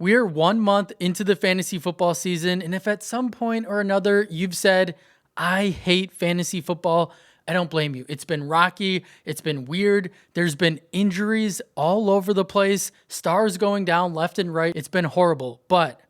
We are 1 month into the fantasy football season, and if at some point or another you've said, I hate fantasy football, I don't blame you. It's been rocky, it's been weird, there's been injuries all over the place, stars going down left and right. It's been horrible, but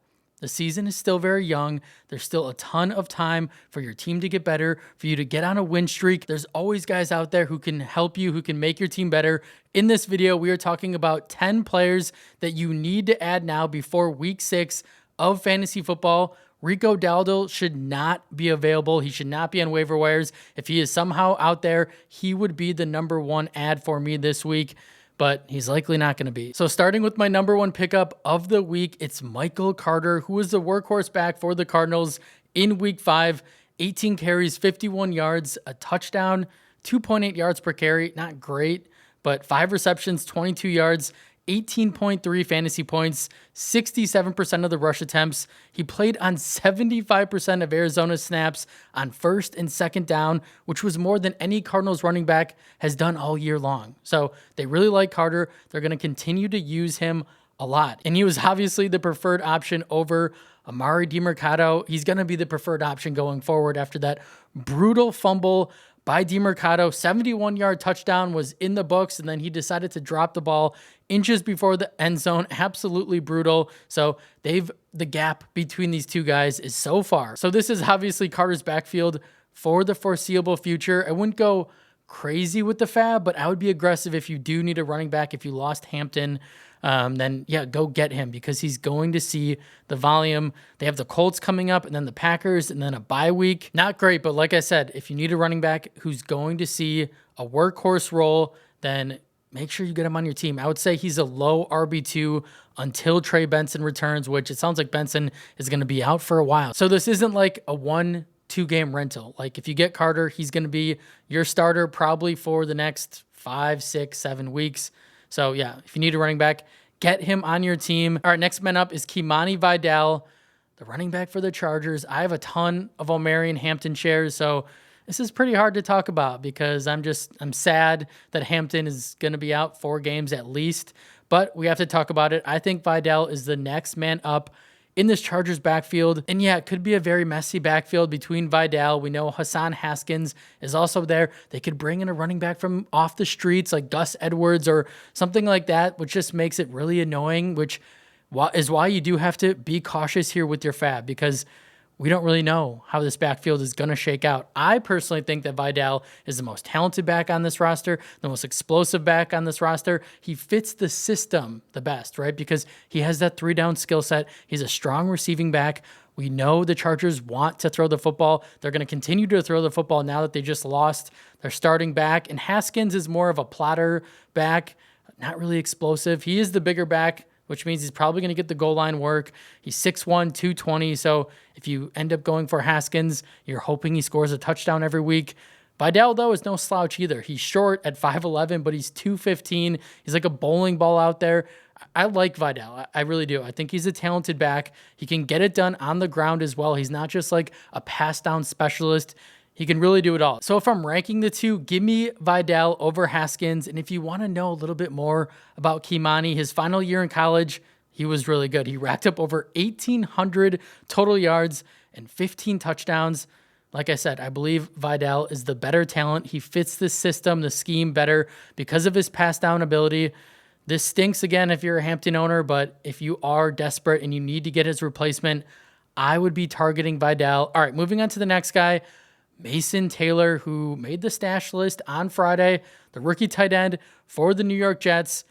the season is still very young. There's still a ton of time for your team to get better, for you to get on a win streak. There's always guys out there who can help you, who can make your team better. In this video, we are talking about 10 players that you need to add now before week 6 of fantasy football. Rico Dowdle should not be available. He should not be on waiver wires. If he is somehow out there, he would be the #1 ad for me this week, but he's likely not going to be. So starting with my #1 pickup of the week, it's Michael Carter, who is the workhorse back for the Cardinals in week 5. 18 carries, 51 yards, a touchdown, 2.8 yards per carry. Not great, but 5 receptions, 22 yards, 18.3 fantasy points, 67% of the rush attempts. He played on 75% of Arizona's snaps on first and second down, which was more than any Cardinals running back has done all year long. So they really like Carter. They're going to continue to use him a lot. And he was obviously the preferred option over Amari DiMercato. He's going to be the preferred option going forward after that brutal fumble by DiMercato. 71-yard touchdown was in the books, and then he decided to drop the ball inches before the end zone. Absolutely brutal. So the gap between these two guys is so far. So this is obviously Carter's backfield for the foreseeable future. I wouldn't go crazy with the fab, but I would be aggressive if you do need a running back. If you lost Hampton, then yeah, go get him because he's going to see the volume. They have the Colts coming up and then the Packers and then a bye week. Not great, but like I said, if you need a running back who's going to see a workhorse role, then make sure you get him on your team. I would say he's a low RB2 until Trey Benson returns, which it sounds like Benson is going to be out for a while. So this isn't like a 1-2 game rental. Like if you get Carter, he's going to be your starter probably for the next 5, 6, 7 weeks. So yeah, if you need a running back, get him on your team. All right, next man up is Kimani Vidal, the running back for the Chargers. I have a ton of Omarion Hampton shares, so this is pretty hard to talk about because I'm sad that Hampton is going to be out 4 games at least, but we have to talk about it. I think Vidal is the next man up in this Chargers backfield. And yeah, it could be a very messy backfield between Vidal. We know Hassan Haskins is also there. They could bring in a running back from off the streets like Gus Edwards or something like that, which just makes it really annoying, which is why you do have to be cautious here with your fab because we don't really know how this backfield is going to shake out. I personally think that Vidal is the most talented back on this roster, the most explosive back on this roster. He fits the system the best, right? Because he has that 3-down skill set. He's a strong receiving back. We know the Chargers want to throw the football. They're going to continue to throw the football now that they just lost their starting back. And Haskins is more of a plotter back, not really explosive. He is the bigger back, which means he's probably going to get the goal line work. He's 6'1", 220. So if you end up going for Haskins, you're hoping he scores a touchdown every week. Vidal, though, is no slouch either. He's short at 5'11", but he's 215. He's like a bowling ball out there. I like Vidal. I really do. I think he's a talented back. He can get it done on the ground as well. He's not just like a pass down specialist. He can really do it all. So if I'm ranking the two, give me Vidal over Haskins. And if you want to know a little bit more about Kimani, his final year in college, he was really good. He racked up over 1,800 total yards and 15 touchdowns. Like I said, I believe Vidal is the better talent. He fits the system, the scheme better because of his pass down ability. This stinks again if you're a Hampton owner, but if you are desperate and you need to get his replacement, I would be targeting Vidal. All right, moving on to the next guy. Mason Taylor, who made the stash list on Friday, the rookie tight end for the New York Jets,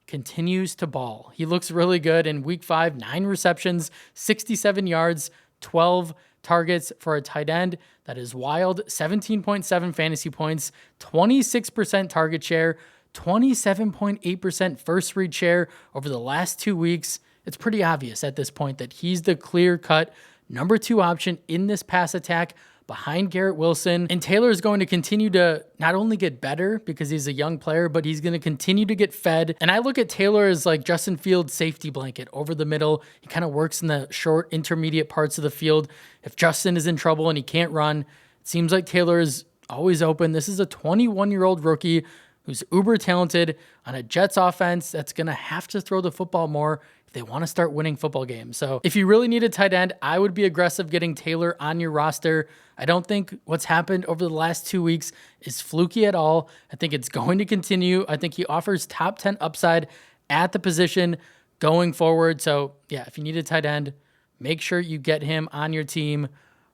continues to ball. He looks really good in week 5, 9 receptions, 67 yards, 12 targets for a tight end. That is wild. 17.7 fantasy points, 26% target share, 27.8% first read share over the last 2 weeks. It's pretty obvious at this point that he's the clear-cut #2 option in this pass attack behind Garrett Wilson. And Taylor is going to continue to not only get better because he's a young player, but he's going to continue to get fed. And I look at Taylor as like Justin Fields' safety blanket over the middle. He kind of works in the short, intermediate parts of the field. If Justin is in trouble and he can't run, it seems like Taylor is always open. This is a 21-year-old rookie who's uber talented on a Jets offense that's going to have to throw the football more if they want to start winning football games. So if you really need a tight end, I would be aggressive getting Taylor on your roster. I don't think what's happened over the last 2 weeks is fluky at all. I think it's going to continue. I think he offers top 10 upside at the position going forward. So yeah, if you need a tight end, make sure you get him on your team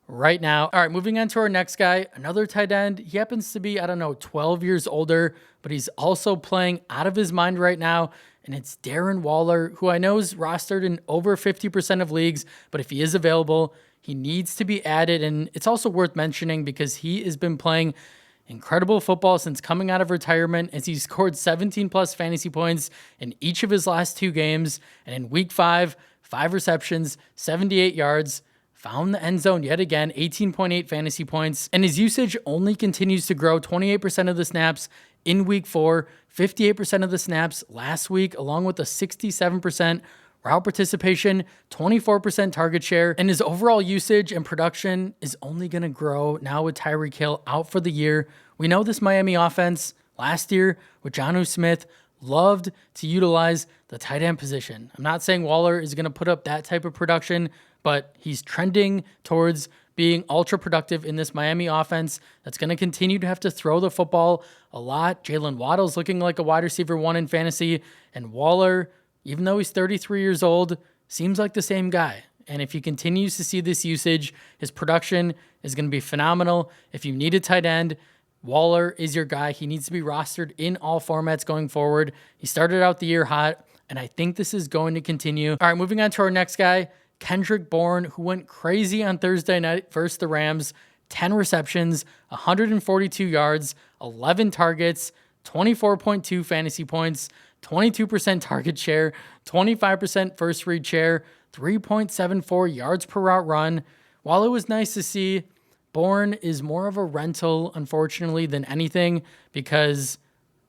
right now. All right, moving on to our next guy, another tight end. He happens to be, 12 years older, but he's also playing out of his mind right now. And it's Darren Waller, who I know is rostered in over 50% of leagues, but if he is available, he needs to be added. And it's also worth mentioning because he has been playing incredible football since coming out of retirement, as he scored 17 plus fantasy points in each of his last 2 games. And in week 5, 5 receptions, 78 yards, found the end zone yet again, 18.8 fantasy points. And his usage only continues to grow, 28% of the snaps in week 4, 58% of the snaps last week, along with a 67% route participation, 24% target share, and his overall usage and production is only going to grow now with Tyreek Hill out for the year. We know this Miami offense last year with Jonnu Smith loved to utilize the tight end position. I'm not saying Waller is going to put up that type of production, but he's trending towards being ultra productive in this Miami offense that's going to continue to have to throw the football a lot. Jalen Waddle's looking like a wide receiver 1 in fantasy, and Waller, even though he's 33 years old, seems like the same guy. And if he continues to see this usage, his production is going to be phenomenal. If you need a tight end, Waller is your guy. He needs to be rostered in all formats going forward. He started out the year hot, and I think this is going to continue. All right, moving on to our next guy, Kendrick Bourne, who went crazy on Thursday night versus the Rams. 10 receptions, 142 yards, 11 targets, 24.2 fantasy points, 22% target share, 25% first read share, 3.74 yards per route run. While it was nice to see, Bourne is more of a rental, unfortunately, than anything, because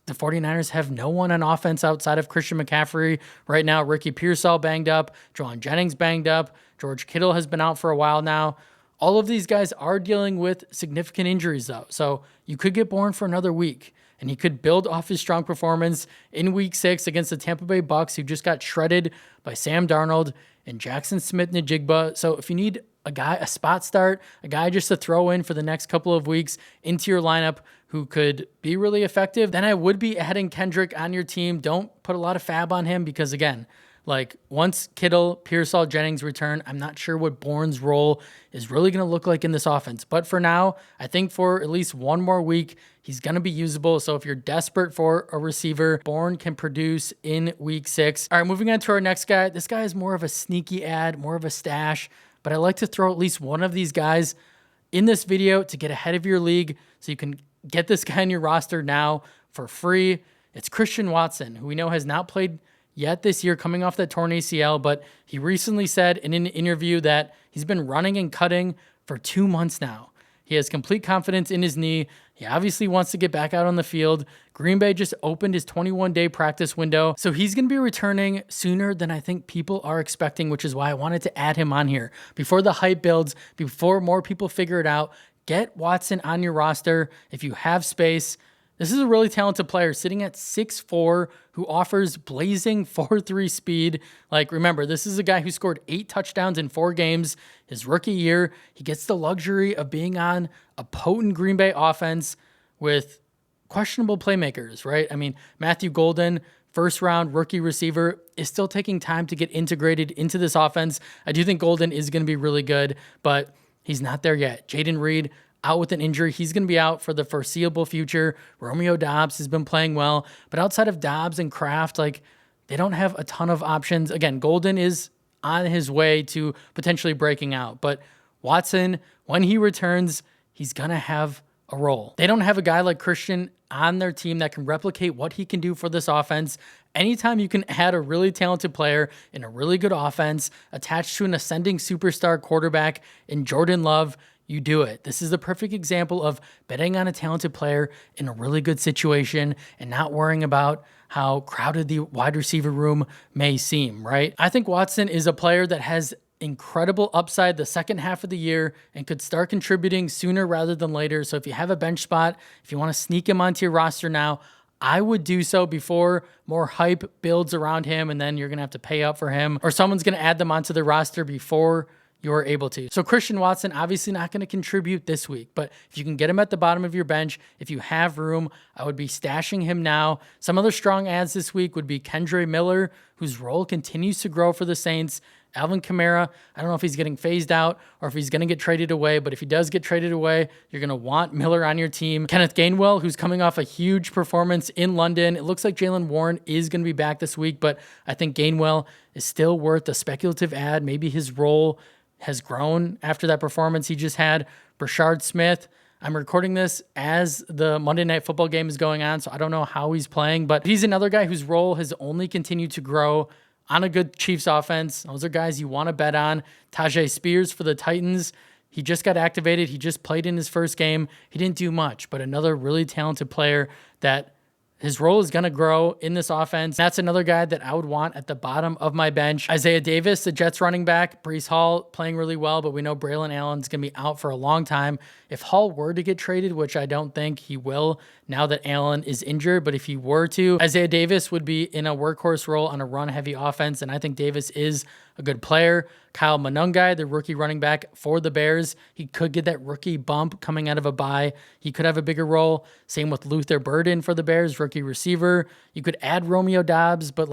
the 49ers have no one on offense outside of Christian McCaffrey right now. Ricky Pearsall banged up, Juwan Jennings banged up, George Kittle has been out for a while now. All of these guys are dealing with significant injuries, though, so you could get Bourne for another week, and he could build off his strong performance in Week 6 against the Tampa Bay Bucks, who just got shredded by Sam Darnold and Jackson Smith-Njigba. So if you need a guy, a spot start, a guy just to throw in for the next couple of weeks into your lineup who could be really effective, then I would be adding Kendrick on your team. Don't put a lot of fab on him because, again, like once Kittle, Pearsall, Jennings return, I'm not sure what Bourne's role is really going to look like in this offense. But for now, I think for at least one more week, he's going to be usable. So if you're desperate for a receiver, Bourne can produce in Week 6. All right, moving on to our next guy. This guy is more of a sneaky ad, more of a stash, but I like to throw at least one of these guys in this video to get ahead of your league so you can get this guy in your roster now for free. It's Christian Watson, who we know has not played yet this year, coming off that torn ACL, but he recently said in an interview that he's been running and cutting for 2 months now. He has complete confidence in his knee. He obviously wants to get back out on the field. Green Bay just opened his 21-day practice window, so he's going to be returning sooner than I think people are expecting, which is why I wanted to add him on here. Before the hype builds, before more people figure it out, get Watson on your roster if you have space. This is a really talented player sitting at 6'4", who offers blazing 4.3 speed. Like, remember, this is a guy who scored 8 touchdowns in 4 games his rookie year. He gets the luxury of being on a potent Green Bay offense with questionable playmakers, right? I mean, Matthew Golden, first-round rookie receiver, is still taking time to get integrated into this offense. I do think Golden is going to be really good, but he's not there yet. Jaden Reed, out with an injury. He's going to be out for the foreseeable future. Romeo Doubs has been playing well, but outside of Doubs and Kraft, like, they don't have a ton of options. Again, Golden is on his way to potentially breaking out, but Watson, when he returns, he's going to have a role. They don't have a guy like Christian on their team that can replicate what he can do for this offense. Anytime you can add a really talented player in a really good offense attached to an ascending superstar quarterback in Jordan Love, you do it. This is the perfect example of betting on a talented player in a really good situation and not worrying about how crowded the wide receiver room may seem, right? I think Watson is a player that has incredible upside the second half of the year and could start contributing sooner rather than later. So if you have a bench spot, if you want to sneak him onto your roster now, I would do so before more hype builds around him, and then you're going to have to pay up for him, or someone's going to add them onto the roster before you're able to. So Christian Watson, obviously not going to contribute this week, but if you can get him at the bottom of your bench, if you have room, I would be stashing him now. Some other strong ads this week would be Kendre Miller, whose role continues to grow for the Saints. Alvin Kamara, I don't know if he's getting phased out or if he's going to get traded away, but if he does get traded away, you're going to want Miller on your team. Kenneth Gainwell, who's coming off a huge performance in London. It looks like Jaylen Warren is going to be back this week, but I think Gainwell is still worth a speculative ad. Maybe his role has grown after that performance he just had. Brashard Smith, I'm recording this as the Monday Night Football game is going on, so I don't know how he's playing, but he's another guy whose role has only continued to grow on a good Chiefs offense. Those are guys you want to bet on. Tajay Spears for the Titans. He just got activated. He just played in his first game. He didn't do much, but another really talented player that his role is going to grow in this offense. That's another guy that I would want at the bottom of my bench. Isaiah Davis, the Jets running back. Breece Hall playing really well, but we know Braylon Allen's going to be out for a long time. If Hall were to get traded, which I don't think he will now that Allen is injured, but if he were to, Isaiah Davis would be in a workhorse role on a run-heavy offense, and I think Davis is a good player. Kyle Monungai, the rookie running back for the Bears, he could get that rookie bump coming out of a bye. He could have a bigger role. Same with Luther Burden for the Bears, rookie receiver. You could add Romeo Doubs, but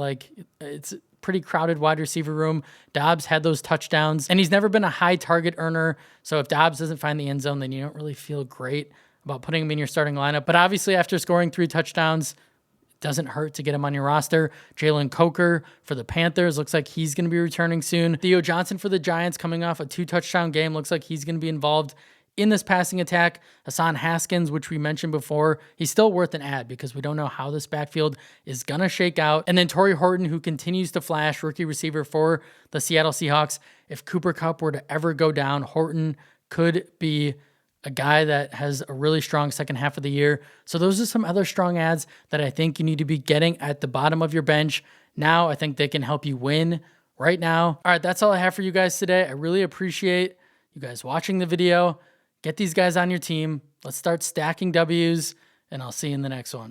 it's pretty crowded wide receiver room. Doubs had those touchdowns, and he's never been a high target earner. So if Doubs doesn't find the end zone, then you don't really feel great about putting him in your starting lineup. But obviously, after scoring 3 touchdowns, it doesn't hurt to get him on your roster. Jalen Coker for the Panthers looks like he's going to be returning soon. Theo Johnson for the Giants coming off a 2-touchdown game. Looks like he's going to be involved in this passing attack. Hassan Haskins, which we mentioned before, he's still worth an ad because we don't know how this backfield is going to shake out. And then Torrey Horton, who continues to flash, rookie receiver for the Seattle Seahawks. If Cooper Kupp were to ever go down, Horton could be a guy that has a really strong second half of the year. So those are some other strong ads that I think you need to be getting at the bottom of your bench. Now, I think they can help you win right now. All right, that's all I have for you guys today. I really appreciate you guys watching the video. Get these guys on your team. Let's start stacking W's, and I'll see you in the next one.